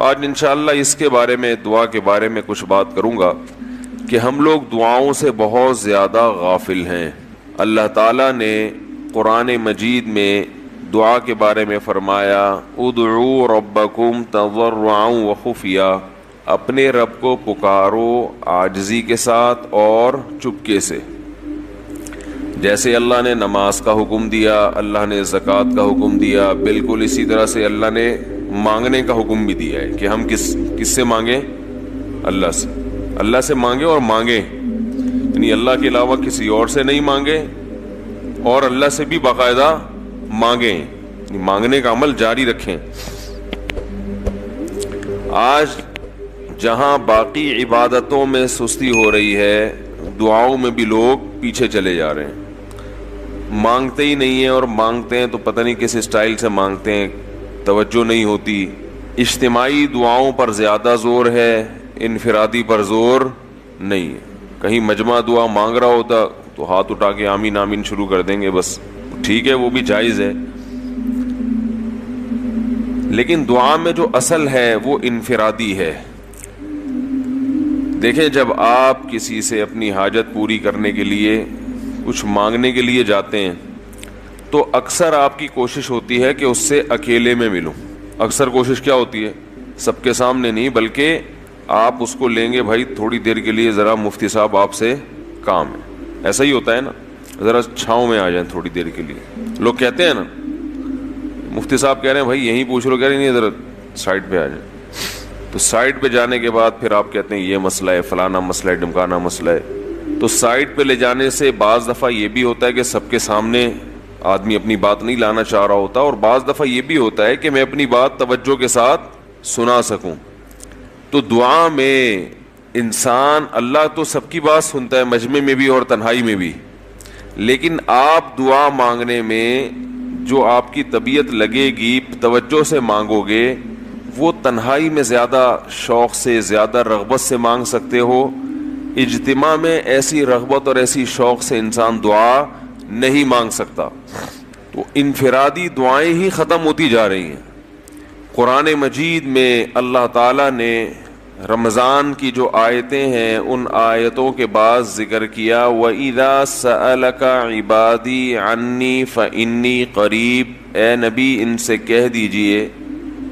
تو آج انشاءاللہ اس کے بارے میں، دعا کے بارے میں کچھ بات کروں گا کہ ہم لوگ دعاؤں سے بہت زیادہ غافل ہیں. اللہ تعالیٰ نے قرآن مجید میں دعا کے بارے میں فرمایا ادعوا ربکم تضرعا وخفیا، اپنے رب کو پکارو عاجزی کے ساتھ اور چپکے سے. جیسے اللہ نے نماز کا حکم دیا، اللہ نے زکوٰۃ کا حکم دیا، بالکل اسی طرح سے اللہ نے مانگنے کا حکم بھی دیا ہے کہ ہم کس سے مانگیں؟ اللہ سے. اللہ سے مانگیں اور مانگیں، یعنی اللہ کے علاوہ کسی اور سے نہیں مانگیں، اور اللہ سے بھی باقاعدہ مانگیں، مانگنے کا عمل جاری رکھیں. آج جہاں باقی عبادتوں میں سستی ہو رہی ہے، دعاؤں میں بھی لوگ پیچھے چلے جا رہے ہیں. مانگتے ہی نہیں ہیں، اور مانگتے ہیں تو پتہ نہیں کس اسٹائل سے مانگتے ہیں، توجہ نہیں ہوتی. اجتماعی دعاؤں پر زیادہ زور ہے، انفرادی پر زور نہیں ہے. کہیں مجمع دعا مانگ رہا ہوتا تو ہاتھ اٹھا کے آمین آمین شروع کر دیں گے، بس ٹھیک ہے، وہ بھی جائز ہے. لیکن دعا میں جو اصل ہے وہ انفرادی ہے. دیکھیں، جب آپ کسی سے اپنی حاجت پوری کرنے کے لیے، کچھ مانگنے کے لیے جاتے ہیں، تو اکثر آپ کی کوشش ہوتی ہے کہ اس سے اکیلے میں ملوں. اکثر کوشش کیا ہوتی ہے؟ سب کے سامنے نہیں، بلکہ آپ اس کو لیں گے، بھائی تھوڑی دیر کے لیے ذرا مفتی صاحب آپ سے کام ہے. ایسا ہی ہوتا ہے نا، ذرا چھاؤں میں آ جائیں تھوڑی دیر کے لیے. لوگ کہتے ہیں نا، مفتی صاحب کہہ رہے ہیں بھائی یہیں پوچھ لو، کہہ رہے نہیں ذرا سائڈ پہ آ جائیں. تو سائڈ پہ جانے کے بعد پھر آپ کہتے ہیں یہ مسئلہ ہے، فلانا مسئلہ ہے، ڈمکانا مسئلہ ہے. تو سائڈ پہ لے جانے سے بعض دفعہ یہ بھی ہوتا ہے کہ سب کے سامنے آدمی اپنی بات نہیں لانا چاہ رہا ہوتا، اور بعض دفعہ یہ بھی ہوتا ہے کہ میں اپنی بات توجہ کے ساتھ سنا سکوں. تو دعا میں انسان، اللہ تو سب کی بات سنتا ہے، مجمع میں بھی اور تنہائی میں بھی، لیکن آپ دعا مانگنے میں جو آپ کی طبیعت لگے گی، توجہ سے مانگو گے، وہ تنہائی میں زیادہ شوق سے، زیادہ رغبت سے مانگ سکتے ہو. اجتماع میں ایسی رغبت اور ایسی شوق سے انسان دعا نہیں مانگ سکتا. تو انفرادی دعائیں ہی ختم ہوتی جا رہی ہیں. قرآن مجید میں اللہ تعالیٰ نے رمضان کی جو آیتیں ہیں، ان آیتوں کے بعد ذکر کیا وَإِذَا سَأَلَكَ عِبَادِي عَنِّي فَإِنِّي قَرِيب، اے نبی ان سے کہہ دیجئے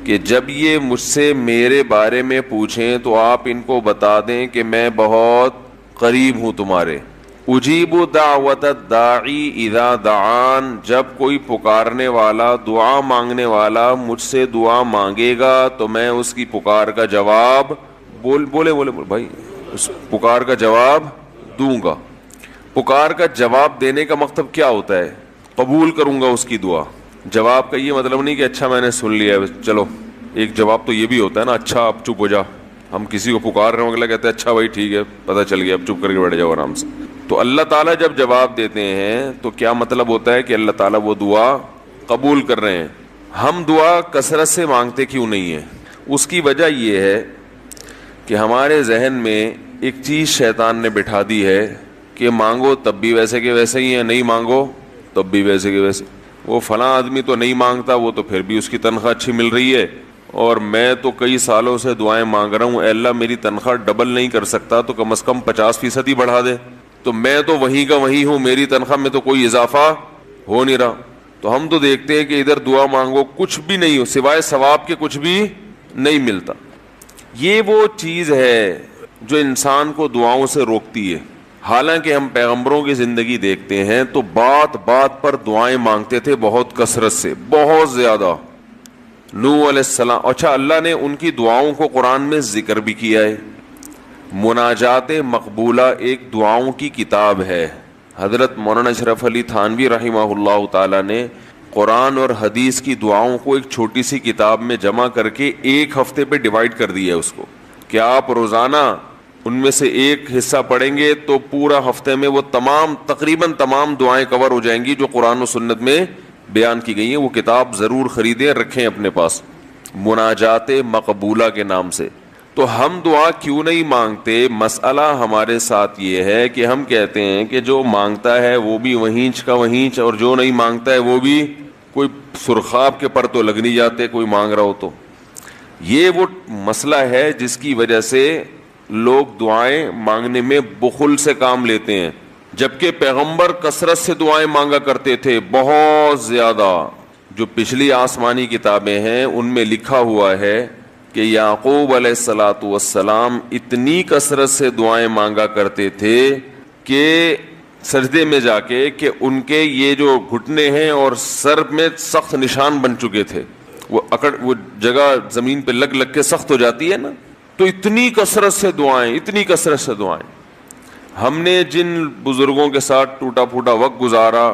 کہ جب یہ مجھ سے میرے بارے میں پوچھیں تو آپ ان کو بتا دیں کہ میں بہت قریب ہوں تمہارے. اجیب دعوت الداعی اذا دعان، جب کوئی پکارنے والا، دعا مانگنے والا مجھ سے دعا مانگے گا تو میں اس کی پکار کا جواب بولے بھائی، اس پکار کا جواب دوں گا. پکار کا جواب دینے کا مطلب کیا ہوتا ہے؟ قبول کروں گا اس کی دعا. جواب کا یہ مطلب نہیں کہ اچھا میں نے سن لیا ہے چلو. ایک جواب تو یہ بھی ہوتا ہے نا، اچھا اب چپ ہو جا. ہم کسی کو پکار رہے ہوں، اگلا کہتے ہیں اچھا بھائی ٹھیک ہے، پتہ چل گیا، اب چپ کر کے بیٹھ جاؤ آرام سے. تو اللہ تعالیٰ جب جواب دیتے ہیں تو کیا مطلب ہوتا ہے کہ اللہ تعالیٰ وہ دعا قبول کر رہے ہیں. ہم دعا کثرت سے مانگتے کیوں نہیں ہیں؟ اس کی وجہ یہ ہے کہ ہمارے ذہن میں ایک چیز شیطان نے بٹھا دی ہے کہ مانگو تب بھی ویسے کے ویسے ہی ہیں، نہیں مانگو تب بھی ویسے کے ویسے. وہ فلاں آدمی تو نہیں مانگتا، وہ تو پھر بھی اس کی تنخواہ اچھی مل رہی ہے، اور میں تو کئی سالوں سے دعائیں مانگ رہا ہوں، اے اللہ میری تنخواہ ڈبل نہیں کر سکتا تو کم از کم 50% ہی بڑھا دے. تو میں تو وہیں کا وہیں ہوں، میری تنخواہ میں تو کوئی اضافہ ہو نہیں رہا. تو ہم تو دیکھتے ہیں کہ ادھر دعا مانگو کچھ بھی نہیں ہو، سوائے ثواب کے کچھ بھی نہیں ملتا. یہ وہ چیز ہے جو انسان کو دعاؤں سے روکتی ہے. حالانکہ ہم پیغمبروں کی زندگی دیکھتے ہیں تو بات بات پر دعائیں مانگتے تھے، بہت کثرت سے، بہت زیادہ. نوح علیہ السلام، اچھا اللہ نے ان کی دعاؤں کو قرآن میں ذکر بھی کیا ہے. مناجات مقبولہ ایک دعاؤں کی کتاب ہے. حضرت مولانا اشرف علی تھانوی رحمہ اللہ تعالی نے قرآن اور حدیث کی دعاؤں کو ایک چھوٹی سی کتاب میں جمع کر کے ایک ہفتے پہ ڈیوائیڈ کر دیا ہے اس کو، کہ آپ روزانہ ان میں سے ایک حصہ پڑھیں گے تو پورا ہفتے میں وہ تقریباً تمام دعائیں کور ہو جائیں گی جو قرآن و سنت میں بیان کی گئی ہیں. وہ کتاب ضرور خریدیں، رکھیں اپنے پاس، مناجات مقبولہ کے نام سے. تو ہم دعا کیوں نہیں مانگتے؟ مسئلہ ہمارے ساتھ یہ ہے کہ ہم کہتے ہیں کہ جو مانگتا ہے وہ بھی وہینچ کا وہینچ، اور جو نہیں مانگتا ہے وہ بھی کوئی سرخاب کے پر تو لگ نہیں جاتے کوئی مانگ رہا ہو تو. یہ وہ مسئلہ ہے جس کی وجہ سے لوگ دعائیں مانگنے میں بخل سے کام لیتے ہیں، جبکہ پیغمبر کثرت سے دعائیں مانگا کرتے تھے، بہت زیادہ۔ جو پچھلی آسمانی کتابیں ہیں ان میں لکھا ہوا ہے کہ یعقوب علیہ الصلاۃ والسلام اتنی کثرت سے دعائیں مانگا کرتے تھے کہ سجدے میں جا کے کہ ان کے یہ جو گھٹنے ہیں اور سر میں سخت نشان بن چکے تھے، وہ جگہ زمین پہ لگ لگ کے سخت ہو جاتی ہے نا، تو اتنی کثرت سے دعائیں، اتنی کثرت سے دعائیں۔ ہم نے جن بزرگوں کے ساتھ ٹوٹا پھوٹا وقت گزارا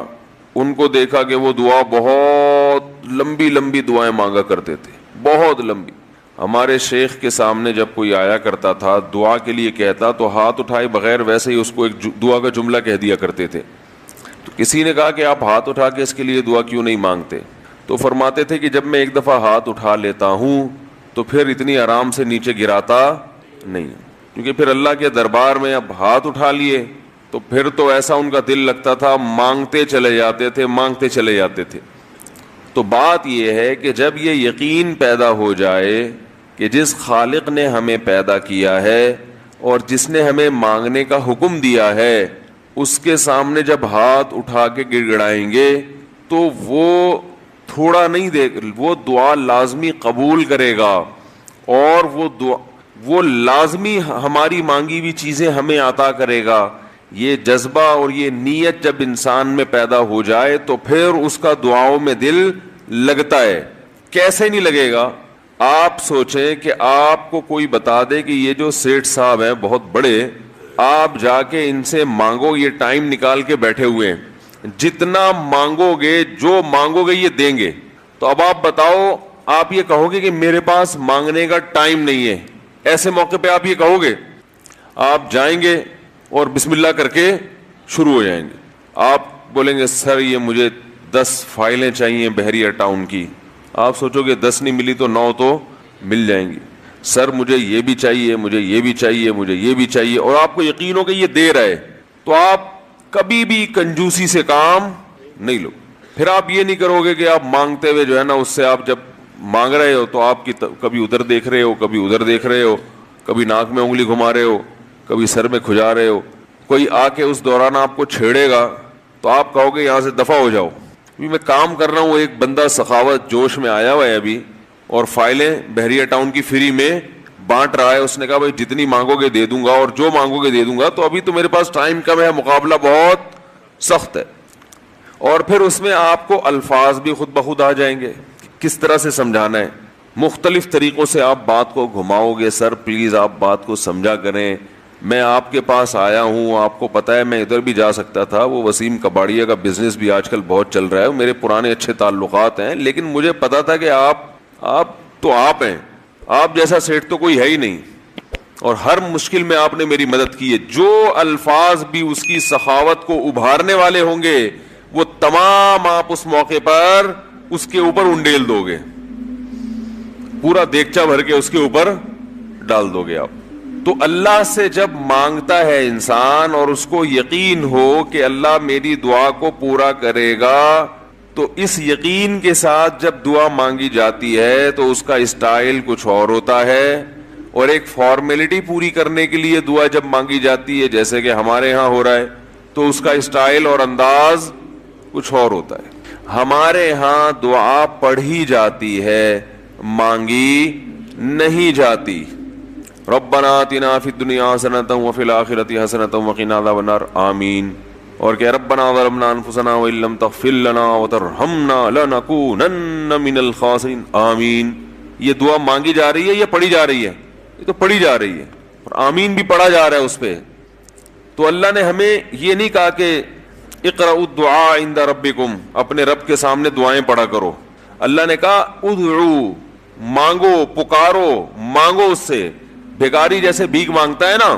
ان کو دیکھا کہ وہ دعا بہت لمبی لمبی دعائیں مانگا کرتے تھے، بہت لمبی۔ ہمارے شیخ کے سامنے جب کوئی آیا کرتا تھا دعا کے لیے کہتا تو ہاتھ اٹھائے بغیر ویسے ہی اس کو ایک دعا کا جملہ کہہ دیا کرتے تھے۔ تو کسی نے کہا کہ آپ ہاتھ اٹھا کے اس کے لیے دعا کیوں نہیں مانگتے؟ تو فرماتے تھے کہ جب میں ایک دفعہ ہاتھ اٹھا لیتا ہوں تو پھر اتنی آرام سے نیچے گراتا نہیں، کیونکہ پھر اللہ کے دربار میں اب ہاتھ اٹھا لیے تو پھر تو ایسا ان کا دل لگتا تھا، مانگتے چلے جاتے تھے، مانگتے چلے جاتے تھے۔ تو بات یہ ہے کہ جب یہ یقین پیدا ہو جائے کہ جس خالق نے ہمیں پیدا کیا ہے اور جس نے ہمیں مانگنے کا حکم دیا ہے اس کے سامنے جب ہاتھ اٹھا کے گڑ گڑائیں گے تو وہ تھوڑا نہیں دے، وہ دعا لازمی قبول کرے گا، اور وہ لازمی ہماری مانگی ہوئی چیزیں ہمیں عطا کرے گا۔ یہ جذبہ اور یہ نیت جب انسان میں پیدا ہو جائے تو پھر اس کا دعاؤں میں دل لگتا ہے۔ کیسے نہیں لگے گا؟ آپ سوچیں کہ آپ کو کوئی بتا دے کہ یہ جو سیٹھ صاحب ہیں بہت بڑے، آپ جا کے ان سے مانگو، یہ ٹائم نکال کے بیٹھے ہوئے ہیں، جتنا مانگو گے، جو مانگو گے یہ دیں گے، تو اب آپ بتاؤ، آپ یہ کہو گے کہ میرے پاس مانگنے کا ٹائم نہیں ہے؟ ایسے موقع پہ آپ یہ کہو گے؟ آپ جائیں گے اور بسم اللہ کر کے شروع ہو جائیں گے۔ آپ بولیں گے سر یہ مجھے 10 فائلیں چاہیے بحریہ ٹاؤن کی، آپ سوچو گے 10 نہیں ملی تو 9 تو مل جائیں گی۔ سر مجھے یہ بھی چاہیے، مجھے یہ بھی چاہیے، مجھے یہ بھی چاہیے، اور آپ کو یقین ہو کہ یہ دے رہا ہے، تو آپ کبھی بھی کنجوسی سے کام نہیں لو۔ پھر آپ یہ نہیں کرو گے کہ آپ مانگتے ہوئے جو ہے نا، اس سے آپ جب مانگ رہے ہو تو آپ کی کبھی ادھر دیکھ رہے ہو، کبھی ادھر دیکھ رہے ہو، کبھی ناک میں انگلی گھما رہے ہو، کبھی سر میں کھجا رہے ہو۔ کوئی آ کے اس دوران آپ کو چھیڑے گا تو آپ کہو گے یہاں سے دفع ہو جاؤ، میں کام کر رہا ہوں۔ ایک بندہ سخاوت جوش میں آیا ہوا ہے ابھی، اور فائلیں بحریہ ٹاؤن کی فری میں بانٹ رہا ہے۔ اس نے کہا بھائی جتنی مانگو گے دے دوں گا، اور جو مانگو گے دے دوں گا، تو ابھی تو میرے پاس ٹائم کم ہے، مقابلہ بہت سخت ہے۔ اور پھر اس میں آپ کو الفاظ بھی خود بخود آ جائیں گے، کس طرح سے سمجھانا ہے۔ مختلف طریقوں سے آپ بات کو گھماؤ گے، سر پلیز آپ بات کو سمجھا کریں، میں آپ کے پاس آیا ہوں، آپ کو پتا ہے میں ادھر بھی جا سکتا تھا، وہ وسیم کباڑیا کا بزنس بھی آج کل بہت چل رہا ہے، میرے پرانے اچھے تعلقات ہیں، لیکن مجھے پتا تھا کہ آپ ہیں، آپ جیسا سیٹ تو کوئی ہے ہی نہیں، اور ہر مشکل میں آپ نے میری مدد کی ہے۔ جو الفاظ بھی اس کی سخاوت کو ابھارنے والے ہوں گے وہ تمام آپ اس موقع پر اس کے اوپر انڈیل دو گے، پورا دیگچہ بھر کے اس کے اوپر ڈال دو گے آپ۔ تو اللہ سے جب مانگتا ہے انسان اور اس کو یقین ہو کہ اللہ میری دعا کو پورا کرے گا، تو اس یقین کے ساتھ جب دعا مانگی جاتی ہے تو اس کا اسٹائل کچھ اور ہوتا ہے، اور ایک فارمیلٹی پوری کرنے کے لیے دعا جب مانگی جاتی ہے جیسے کہ ہمارے ہاں ہو رہا ہے تو اس کا اسٹائل اور انداز کچھ اور ہوتا ہے۔ ہمارے ہاں دعا پڑھی جاتی ہے، مانگی نہیں جاتی۔ ربنا آتنا فی الدنیا حسنۃ وفی الآخرۃ حسنۃ وقنا عذاب النار، آمین۔ اور کہ ربنا ظلمنا انفسنا وان لم تغفر لنا وترحمنا لنکونن من الخاسرین، آمین۔ یہ دعا مانگی جا رہی ہے یا پڑھی جا رہی ہے؟ یہ تو پڑھی جا رہی ہے، اور آمین بھی پڑھا جا رہا ہے اس پہ۔ تو اللہ نے ہمیں یہ نہیں کہا کہ اقرؤوا الدعاء عند ربکم، اپنے رب کے سامنے دعائیں پڑھا کرو۔ اللہ نے کہا ادعو، مانگو، پکارو، مانگو اس سے۔ بھیکاری جیسے بھیک مانگتا ہے نا،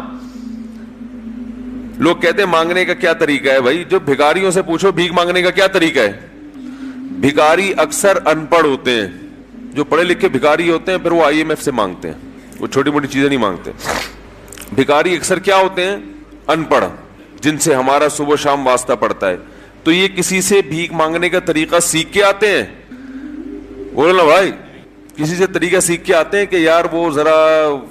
لوگ کہتے ہیں مانگنے کا کیا طریقہ ہے؟ بھائی جو بھیکاریوں سے پوچھو بھیک مانگنے کا کیا طریقہ ہے۔ بھیکاری اکثر ان پڑھ ہوتے ہیں، جو پڑھے لکھے بھیکاری ہوتے ہیں پھر وہ IMF سے مانگتے ہیں، وہ چھوٹی موٹی چیزیں نہیں مانگتے۔ بھیکاری اکثر کیا ہوتے ہیں؟ ان پڑھ، جن سے ہمارا صبح و شام واسطہ پڑتا ہے۔ تو یہ کسی سے بھیک مانگنے کا طریقہ سیکھ کے آتے ہیں؟ بولو نا بھائی، کسی سے طریقہ سیکھ کے آتے ہیں کہ یار وہ ذرا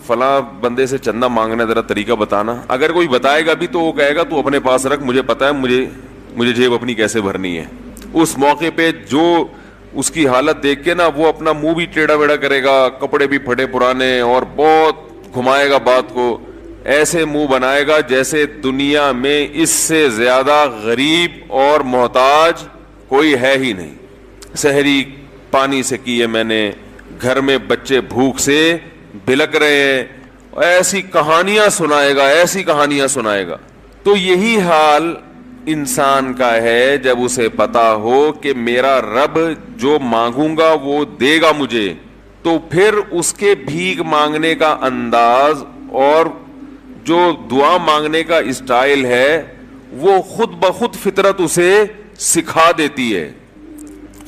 فلاں بندے سے چندہ مانگنا ہے، ذرا طریقہ بتانا. اگر کوئی بتائے گا بھی تو وہ کہے گا تو اپنے پاس رکھ، مجھے پتا ہے مجھے جیب اپنی کیسے بھرنی ہے. اس موقع پہ جو اس کی حالت دیکھ کے نا وہ اپنا منہ بھی ٹیڑھا ویڑھا کرے گا، کپڑے بھی پھٹے پرانے، اور بہت گھمائے گا بات کو، ایسے منہ بنائے گا جیسے دنیا میں اس سے زیادہ غریب اور محتاج کوئی ہے ہی نہیں. سحری پانی سے کی ہے میں نے، گھر میں بچے بھوک سے بلک رہے ہیں، ایسی کہانیاں سنائے گا، ایسی کہانیاں سنائے گا. تو یہی حال انسان کا ہے جب اسے پتا ہو کہ میرا رب جو مانگوں گا وہ دے گا مجھے، تو پھر اس کے بھیک مانگنے کا انداز اور جو دعا مانگنے کا اسٹائل ہے وہ خود بخود فطرت اسے سکھا دیتی ہے،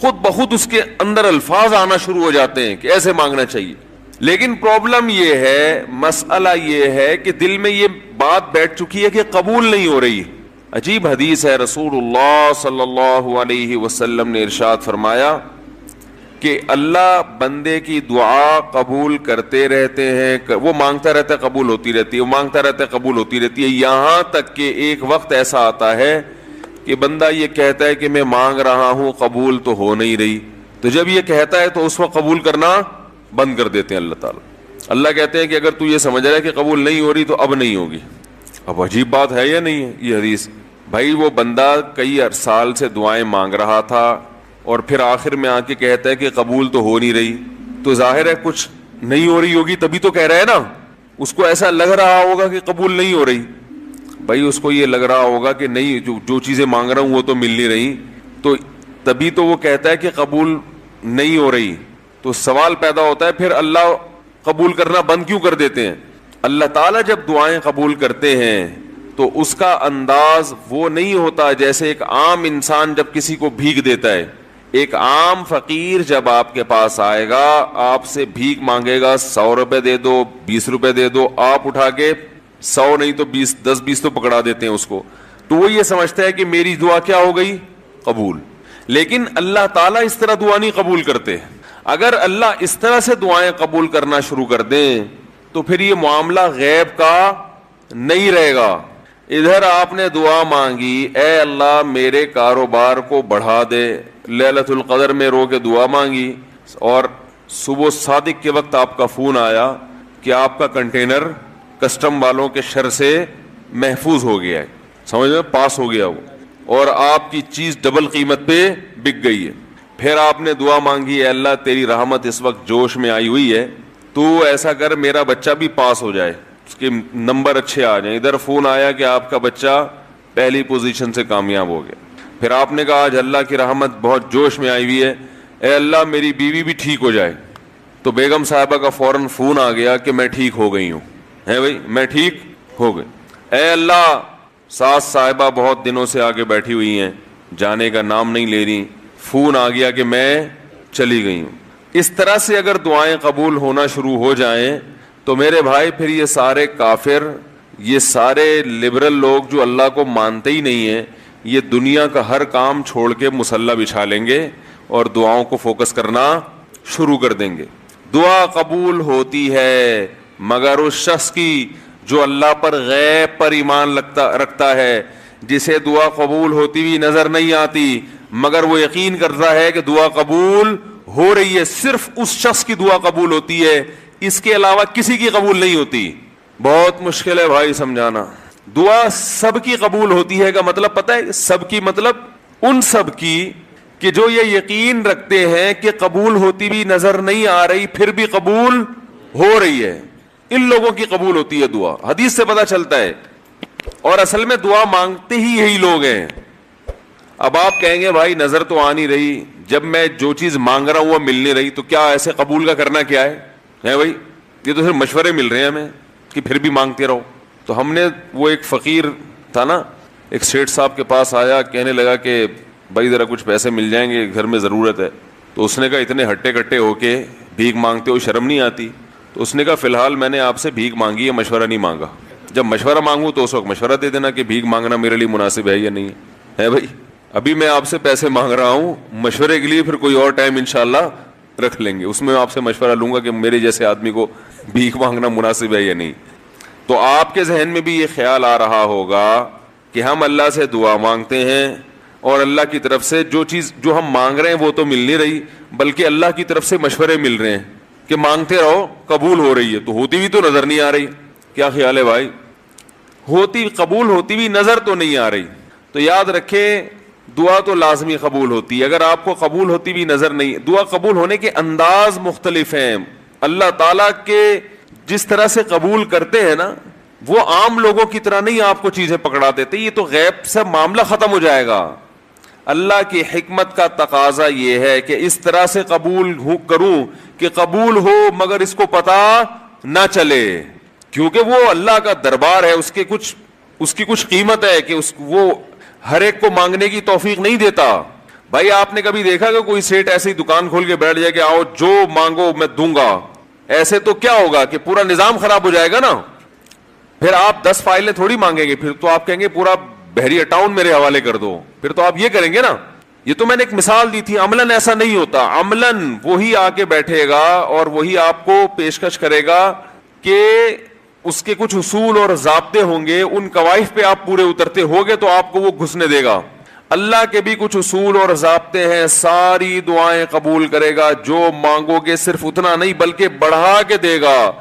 خود بخود اس کے اندر الفاظ آنا شروع ہو جاتے ہیں کہ ایسے مانگنا چاہیے. لیکن پرابلم یہ ہے، مسئلہ یہ ہے کہ دل میں یہ بات بیٹھ چکی ہے کہ قبول نہیں ہو رہی. عجیب حدیث ہے، رسول اللہ صلی اللہ علیہ وسلم نے ارشاد فرمایا کہ اللہ بندے کی دعا قبول کرتے رہتے ہیں، وہ مانگتا رہتا ہے قبول ہوتی رہتی ہے، وہ مانگتا رہتا ہے قبول ہوتی رہتی ہے، یہاں تک کہ ایک وقت ایسا آتا ہے کہ بندہ یہ کہتا ہے کہ میں مانگ رہا ہوں قبول تو ہو نہیں رہی. تو جب یہ کہتا ہے تو اس وقت قبول کرنا بند کر دیتے ہیں اللہ تعالیٰ. اللہ کہتے ہیں کہ اگر تو یہ سمجھ رہا ہے کہ قبول نہیں ہو رہی تو اب نہیں ہوگی. اب عجیب بات ہے یا نہیں ہے یہ حدیث؟ بھائی وہ بندہ کئی سال سے دعائیں مانگ رہا تھا اور پھر آخر میں آ کے کہتا ہے کہ قبول تو ہو نہیں رہی، تو ظاہر ہے کچھ نہیں ہو رہی ہوگی تبھی تو کہہ رہا ہے نا. اس کو ایسا لگ رہا ہوگا کہ قبول نہیں ہو رہی. بھائی اس کو یہ لگ رہا ہوگا کہ نہیں، جو چیزیں مانگ رہا ہوں وہ تو مل نہیں رہی، تو تبھی تو وہ کہتا ہے کہ قبول نہیں ہو رہی. تو سوال پیدا ہوتا ہے پھر اللہ قبول کرنا بند کیوں کر دیتے ہیں؟ اللہ تعالیٰ جب دعائیں قبول کرتے ہیں تو اس کا انداز وہ نہیں ہوتا جیسے ایک عام انسان جب کسی کو بھیک دیتا ہے. ایک عام فقیر جب آپ کے پاس آئے گا، آپ سے بھیک مانگے گا، 100 روپے دے دو، 20 روپے دے دو، آپ اٹھا کے 100 نہیں تو 10-20 تو پکڑا دیتے ہیں اس کو، تو وہ یہ سمجھتا ہے کہ میری دعا کیا ہو گئی؟ قبول. لیکن اللہ تعالیٰ اس طرح دعا نہیں قبول کرتے. اگر اللہ اس طرح سے دعائیں قبول کرنا شروع کر دیں تو پھر یہ معاملہ غیب کا نہیں رہے گا. ادھر آپ نے دعا مانگی، اے اللہ میرے کاروبار کو بڑھا دے، لیلۃ القدر میں رو کے دعا مانگی، اور صبح صادق کے وقت آپ کا فون آیا کہ آپ کا کنٹینر کسٹم والوں کے شر سے محفوظ ہو گیا ہے، سمجھ میں پاس ہو گیا وہ، اور آپ کی چیز ڈبل قیمت پہ بک گئی ہے. پھر آپ نے دعا مانگی، اے اللہ تیری رحمت اس وقت جوش میں آئی ہوئی ہے، تو ایسا کر میرا بچہ بھی پاس ہو جائے، اس کے نمبر اچھے آ جائیں. ادھر فون آیا کہ آپ کا بچہ پہلی پوزیشن سے کامیاب ہو گیا. پھر آپ نے کہا آج اللہ کی رحمت بہت جوش میں آئی ہوئی ہے، اے اللہ میری بیوی بھی ٹھیک ہو جائے. تو بیگم صاحبہ کا فوراً فون آ گیا کہ میں ٹھیک ہو گئی ہوں، ہے بھائی میں ٹھیک ہو گئی. اے اللہ ساس صاحبہ بہت دنوں سے آگے بیٹھی ہوئی ہیں، جانے کا نام نہیں لے رہی، فون آ گیا کہ میں چلی گئی ہوں. اس طرح سے اگر دعائیں قبول ہونا شروع ہو جائیں تو میرے بھائی پھر یہ سارے کافر، یہ سارے لبرل لوگ جو اللہ کو مانتے ہی نہیں ہیں، یہ دنیا کا ہر کام چھوڑ کے مصلی بچھا لیں گے اور دعاؤں کو فوکس کرنا شروع کر دیں گے. دعا قبول ہوتی ہے مگر اس شخص کی جو اللہ پر غیب پر ایمان رکھتا ہے، جسے دعا قبول ہوتی ہوئی نظر نہیں آتی مگر وہ یقین کرتا ہے کہ دعا قبول ہو رہی ہے. صرف اس شخص کی دعا قبول ہوتی ہے، اس کے علاوہ کسی کی قبول نہیں ہوتی. بہت مشکل ہے بھائی سمجھانا. دعا سب کی قبول ہوتی ہے کا مطلب پتہ ہے؟ سب کی مطلب ان سب کی کہ جو یہ یقین رکھتے ہیں کہ قبول ہوتی بھی نظر نہیں آ رہی پھر بھی قبول ہو رہی ہے، ان لوگوں کی قبول ہوتی ہے دعا. حدیث سے پتہ چلتا ہے. اور اصل میں دعا مانگتے ہی یہی لوگ ہیں. اب آپ کہیں گے بھائی نظر تو آ نہیں رہی، جب میں جو چیز مانگ رہا ہوں وہ مل نہیں رہی، تو کیا ایسے قبول کا کرنا کیا ہے بھائی؟ یہ تو صرف مشورے مل رہے ہیں ہمیں کہ پھر بھی مانگتے رہو. تو ہم نے وہ ایک فقیر تھا نا، ایک سیٹھ صاحب کے پاس آیا، کہنے لگا کہ بھائی ذرا کچھ پیسے مل جائیں گے، گھر میں ضرورت ہے. تو اس نے کہا اتنے ہٹے کٹے ہو کے بھیک مانگتے ہو، شرم نہیں آتی؟ تو اس نے کہا فی الحال میں نے آپ سے بھیک مانگی ہے، مشورہ نہیں مانگا. جب مشورہ مانگوں تو اس وقت مشورہ دے دینا کہ بھیک مانگنا میرے لیے مناسب ہے یا نہیں ہے بھائی. ابھی میں آپ سے پیسے مانگ رہا ہوں مشورے کے لیے، پھر کوئی اور ٹائم انشاءاللہ رکھ لیں گے, اس میں آپ سے مشورہ لوں گا کہ میرے جیسے آدمی کو بھیک مانگنا مناسب ہے یا نہیں. تو آپ کے ذہن میں بھی یہ خیال آ رہا ہوگا کہ ہم اللہ سے دعا مانگتے ہیں اور اللہ کی طرف سے جو چیز جو ہم مانگ رہے ہیں وہ تو مل نہیں رہی, بلکہ اللہ کی طرف سے مشورے مل رہے ہیں کہ مانگتے رہو قبول ہو رہی ہے, تو ہوتی بھی تو نظر نہیں آ رہی. کیا خیال ہے بھائی؟ ہوتی قبول ہوتی بھی نظر تو نہیں آ رہی. تو یاد رکھیں دعا تو لازمی قبول ہوتی ہے. اگر آپ کو قبول ہوتی بھی نظر نہیں, دعا قبول ہونے کے انداز مختلف ہیں. اللہ تعالیٰ کے جس طرح سے قبول کرتے ہیں نا, وہ عام لوگوں کی طرح نہیں آپ کو چیزیں پکڑا دیتے, یہ تو غیب سے معاملہ ختم ہو جائے گا. اللہ کی حکمت کا تقاضا یہ ہے کہ اس طرح سے قبول کروں کہ قبول ہو مگر اس کو پتا نہ چلے, کیونکہ وہ اللہ کا دربار ہے, اس کی کچھ قیمت ہے کہ وہ ہر ایک کو مانگنے کی توفیق نہیں دیتا. بھائی آپ نے کبھی دیکھا کہ کوئی سیٹ ایسی دکان کھول کے بیٹھ جائے کہ آؤ جو مانگو میں دوں گا؟ ایسے تو کیا ہوگا کہ پورا نظام خراب ہو جائے گا نا. پھر آپ 10 فائلیں تھوڑی مانگیں گے, پھر تو آپ کہیں گے پورا بحریہ ٹاؤن میرے حوالے کر دو, پھر تو آپ یہ کریں گے نا. یہ تو میں نے ایک مثال دی تھی, عملاً ایسا نہیں ہوتا. عملاً وہی آ کے بیٹھے گا اور وہی آپ کو پیشکش کرے گا کہ اس کے کچھ اصول اور ضابطے ہوں گے, ان قواعد پہ آپ پورے اترتے ہوگے تو آپ کو وہ گھسنے دے گا. اللہ کے بھی کچھ اصول اور ضابطے ہیں, ساری دعائیں قبول کرے گا, جو مانگو گے صرف اتنا نہیں بلکہ بڑھا کے دے گا.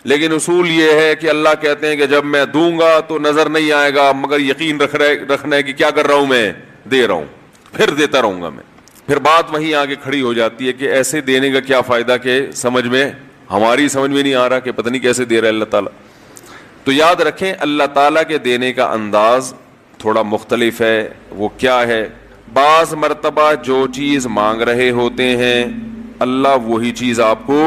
لیکن اصول یہ ہے کہ اللہ کہتے ہیں کہ جب میں دوں گا تو نظر نہیں آئے گا, مگر یقین رکھنا ہے کہ کیا کر رہا ہوں, میں دے رہا ہوں, پھر دیتا رہوں گا میں. پھر بات وہیں آگے کھڑی ہو جاتی ہے کہ ایسے دینے کا کیا فائدہ کہ ہماری سمجھ میں نہیں آ رہا کہ پتہ نہیں کیسے دے رہا ہے اللہ تعالیٰ. تو یاد رکھیں اللہ تعالیٰ کے دینے کا انداز تھوڑا مختلف ہے. وہ کیا ہے؟ بعض مرتبہ جو چیز مانگ رہے ہوتے ہیں اللہ وہی چیز آپ کو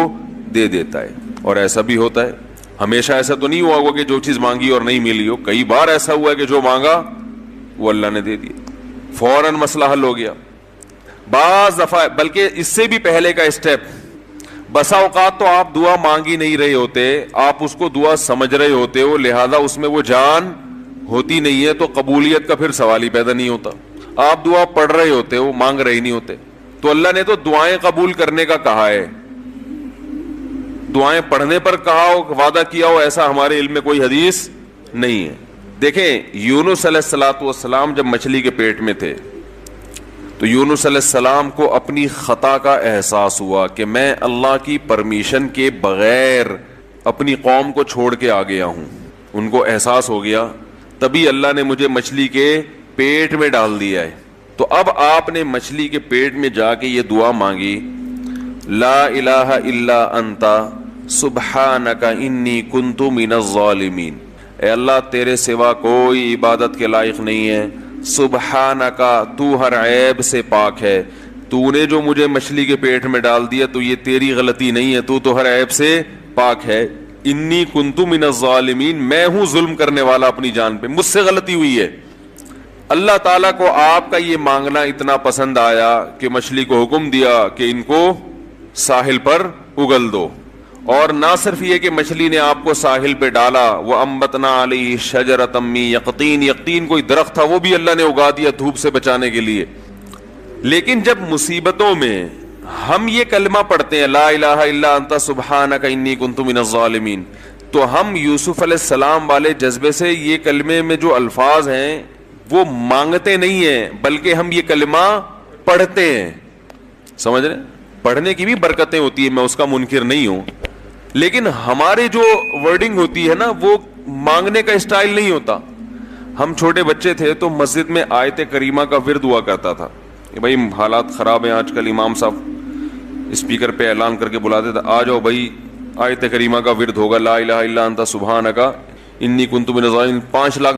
دے دیتا ہے, اور ایسا بھی ہوتا ہے. ہمیشہ ایسا تو نہیں ہوا ہوگا کہ جو چیز مانگی اور نہیں ملی ہو. کئی بار ایسا ہوا ہے کہ جو مانگا وہ اللہ نے دے دیا, فوراً مسئلہ حل ہو گیا. بعض دفعہ بلکہ اس سے بھی پہلے کا اسٹیپ, بسا اوقات تو آپ دعا مانگ ہی نہیں رہے ہوتے, آپ اس کو دعا سمجھ رہے ہوتے ہو, لہذا اس میں وہ جان ہوتی نہیں ہے, تو قبولیت کا پھر سوال ہی پیدا نہیں ہوتا. آپ دعا پڑھ رہے ہوتے ہو, مانگ رہے ہی نہیں ہوتے. تو اللہ نے تو دعائیں قبول کرنے کا کہا ہے, دعائیں پڑھنے پر کہا ہو, وعدہ کیا ہو, ایسا ہمارے علم میں کوئی حدیث نہیں ہے. دیکھیں یونس علیہ السلام جب مچھلی کے پیٹ میں تھے تو یونس علیہ السلام کو اپنی خطا کا احساس ہوا کہ میں اللہ کی پرمیشن کے بغیر اپنی قوم کو چھوڑ کے آ گیا ہوں. ان کو احساس ہو گیا, تبھی اللہ نے مجھے مچھلی کے پیٹ میں ڈال دیا ہے. تو اب آپ نے مچھلی کے پیٹ میں جا کے یہ دعا مانگی, لا الہ الا انت سبحانک انی کنت من الظالمین. اے اللہ تیرے سوا کوئی عبادت کے لائق نہیں ہے, سبحانک تو ہر عیب سے پاک ہے, تو نے جو مجھے مچھلی کے پیٹ میں ڈال دیا تو یہ تیری غلطی نہیں ہے, تو ہر عیب سے پاک ہے. انی کنت من الظالمین, میں ہوں ظلم کرنے والا اپنی جان پہ, مجھ سے غلطی ہوئی ہے. اللہ تعالیٰ کو آپ کا یہ مانگنا اتنا پسند آیا کہ مچھلی کو حکم دیا کہ ان کو ساحل پر اگل دو. اور نہ صرف یہ کہ مچھلی نے آپ کو ساحل پہ ڈالا, وَأَنبَتْنَا عَلَيْهِ شَجَرَةً مِّن یقطین, یقطین کوئی درخت تھا وہ بھی اللہ نے اگا دیا دھوپ سے بچانے کے لیے. لیکن جب مصیبتوں میں ہم یہ کلمہ پڑھتے ہیں لا الہ الا انت سبحانک انی کنت من الظالمین, تو ہم یوسف علیہ السلام والے جذبے سے یہ کلمے میں جو الفاظ ہیں وہ مانگتے نہیں ہیں بلکہ ہم یہ کلمہ پڑھتے ہیں. سمجھ رہے ہیں؟ پڑھنے کی بھی برکتیں ہوتی ہیں, میں اس کا منکر نہیں ہوں, لیکن ہمارے جو ورڈنگ ہوتی ہے نا وہ مانگنے کا اسٹائل نہیں ہوتا. ہم چھوٹے بچے تھے تو مسجد میں آیت کریمہ کا ورد ہوا کرتا تھا کہ بھائی حالات خراب ہیں آج کل, امام صاحب اسپیکر پہ اعلان کر کے بلاتے تھے, آ جاؤ بھائی آیت کریمہ کا ورد ہوگا, لا الہ الا انت سبحانک انی کنت من الظالمین. 5 لاکھ